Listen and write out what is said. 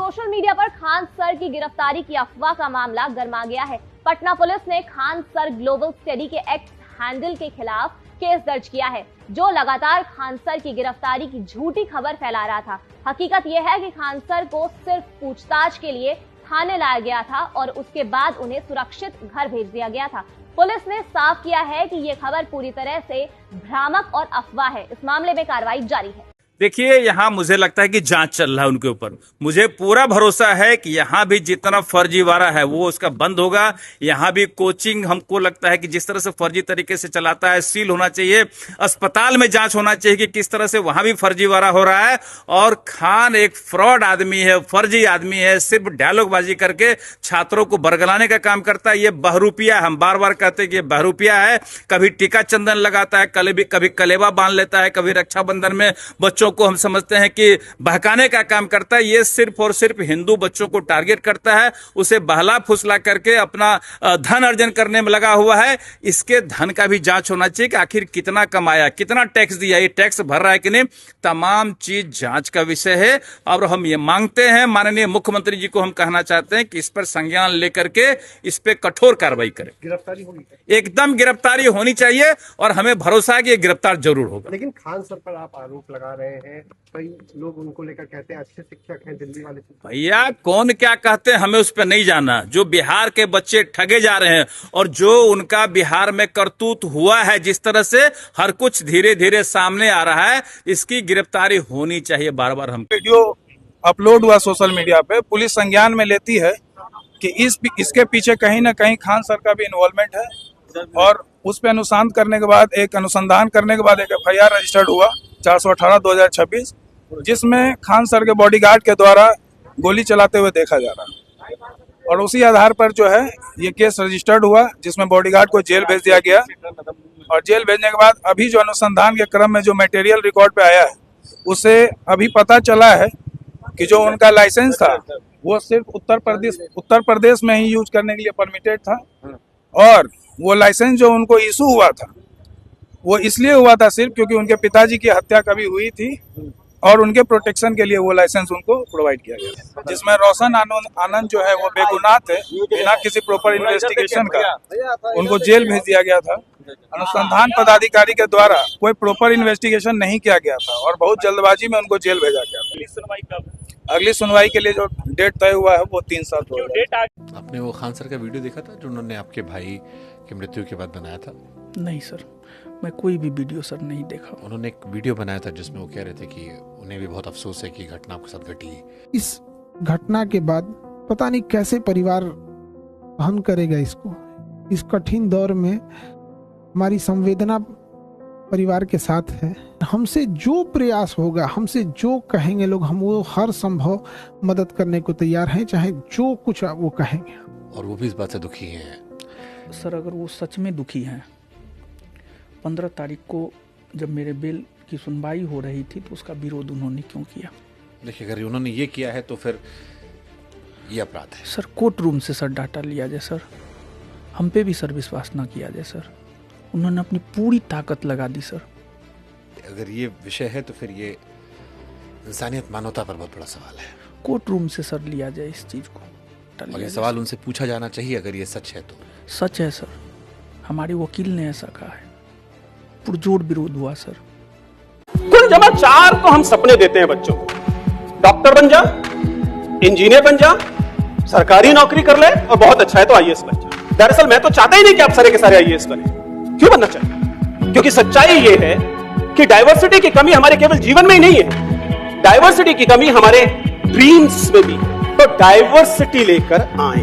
Social media पर Khan sir की गिरफ्तारी की अफवाह का मामला गर्मा गया है। पटना पुलिस ने खान सर ग्लोबल स्टडी के एक्स हैंडल के खिलाफ केस दर्ज किया है, जो लगातार खान सर की गिरफ्तारी की झूठी खबर फैला रहा था। हकीकत यह है कि खान सर को सिर्फ पूछताछ के लिए थाने लाया गया था और उसके बाद उन्हें सुरक्षित घर भेज दिया गया था। पुलिस ने साफ किया है कि ये खबर पूरी तरह से भ्रामक और अफवाह है। इस मामले में कार्रवाई जारी है। देखिए, यहाँ मुझे लगता है कि जांच चल रहा है उनके ऊपर। मुझे पूरा भरोसा है कि यहाँ भी जितना फर्जीवाड़ा है वो उसका बंद होगा। यहाँ भी कोचिंग हमको लगता है कि जिस तरह से फर्जी तरीके से चलाता है, सील होना चाहिए। अस्पताल में जांच होना चाहिए कि किस तरह से वहां भी फर्जीवाड़ा हो रहा है। और खान एक फ्रॉड आदमी है, फर्जी आदमी है, सिर्फ डायलॉगबाजी करके छात्रों को बरगलाने का काम करता है। ये बहरूपिया, हम बार बार कहते हैं कि ये बहरूपिया है। कभी टीका चंदन लगाता है, कभी कलेवा बांध लेता है, कभी रक्षाबंधन में बच्चों को हम समझते हैं कि बहकाने का काम करता है। ये सिर्फ और सिर्फ हिंदू बच्चों को टारगेट करता है, उसे बहला फुसला करके अपना धन अर्जन करने में लगा हुआ है। इसके धन का भी जांच होना चाहिए कि आखिर कितना कमाया, कितना टैक्स दिया, ये टैक्स भर रहा है कि नहीं। तमाम चीज जांच का विषय है और हम ये मांगते हैं, माननीय मुख्यमंत्री जी को हम कहना चाहते हैं कि इस पर संज्ञान लेकर के इस पे कठोर कार्रवाई करें। गिरफ्तारी होगी, एकदम गिरफ्तारी होनी चाहिए और हमें भरोसा है कि ये गिरफ्तार जरूर होगा। लेकिन खान सर पर आप आरोप लगा रहे हैं, कई लोग उनको लेकर कहते हैं अच्छे शिक्षक हैं दिल्ली वाले। भैया कौन क्या कहते हैं हमें उस पर नहीं जाना। जो बिहार के बच्चे ठगे जा रहे हैं और जो उनका बिहार में करतूत हुआ है, जिस तरह से हर कुछ धीरे धीरे सामने आ रहा है, इसकी गिरफ्तारी होनी चाहिए। बार बार हम वीडियो अपलोड हुआ सोशल मीडिया पे, पुलिस संज्ञान में लेती है कि इसके पीछे कहीं ना कहीं खान सर का भी इन्वॉल्वमेंट है और उस पर अनुसंधान करने के बाद एक FIR रजिस्टर्ड हुआ 418/2026, जिसमें खान सर के बॉडीगार्ड के द्वारा गोली चलाते हुए देखा जा रहा है। और उसी आधार पर जो है ये केस रजिस्टर्ड हुआ, जिसमें बॉडीगार्ड को जेल भेज दिया गया। और जेल भेजने के बाद अभी जो अनुसंधान के क्रम में जो मटेरियल रिकॉर्ड पे आया है, उसे अभी पता चला है कि जो उनका लाइसेंस था वो सिर्फ उत्तर प्रदेश में ही यूज करने के लिए परमिटेड था। और वो लाइसेंस जो उनको इशू हुआ था वो इसलिए हुआ था सिर्फ क्योंकि उनके पिताजी की हत्या कभी हुई थी और उनके प्रोटेक्शन के लिए वो लाइसेंस उनको प्रोवाइड किया गया, जिसमें रोशन आनंद जो है वो बेगुनाह थे, बिना किसी प्रॉपर इन्वेस्टिगेशन का उनको जेल भेज दिया गया था। अनुसंधान पदाधिकारी के द्वारा कोई प्रॉपर इन्वेस्टिगेशन नहीं किया गया था और बहुत जल्दबाजी में उनको जेल भेजा गया। अगली सुनवाई के लिए जो डेट तय हुआ है वो 3 साल हो गया। आपने वो खान सर का वीडियो देखा था जो उन्होंने आपके भाई की मृत्यु के बाद बनाया था? नहीं सर, मैं कोई भी वीडियो सर नहीं देखा। उन्होंने एक वीडियो बनाया था जिसमें वो कह रहे थे कि उन्हें भी बहुत अफसोस है कि घटना आपके साथ घटी। इस घटना के बाद पता नहीं कैसे परिवार सहन करेगा इसको। इस कठिन दौर में हमारी संवेदना परिवार के साथ है। हमसे जो प्रयास होगा, हमसे जो कहेंगे लोग, हम वो हर संभव मदद करने को तैयार हैं, चाहे जो कुछ वो कहेंगे। और वो भी इस बात से दुखी हैं सर। अगर वो सच में दुखी हैं, 15 तारीख को जब मेरे बेल की सुनवाई हो रही थी तो उसका विरोध उन्होंने क्यों किया? देखिए, अगर उन्होंने ये किया है तो फिर ये अपराध है सर। कोर्ट रूम से सर डाटा लिया जाए सर, हम पे भी सर विश्वास ना किया जाए सर। उन्होंने अपनी पूरी ताकत लगा दी सर। अगर ये विषय है तो फिर ये इंसानियत, मानवता पर बहुत बड़ा सवाल है। कोर्ट रूम से सर लिया जाए इस चीज को। और ये सवाल उनसे पूछा जाना चाहिए अगर ये सच है तो। सच है सर, हमारे वकील ने ऐसा कहा है। पुरजोर विरोध हुआ सर। कुल जमा 4 तो हम सपने देते हैं बच्चों को। डॉक्टर बन जा, इंजीनियर बन जा, सरकारी नौकरी कर ले और बहुत अच्छा है तो IAS बन जा। दरअसल मैं तो चाहता ही नहीं कि आप सारे के सारे IAS बने। क्यों बनना चाहिए? क्योंकि सच्चाई ये है कि डाइवर्सिटी की कमी हमारे केवल जीवन में ही नहीं है, डाइवर्सिटी की कमी हमारे ड्रीम्स में भी। तो डाइवर्सिटी लेकर आए।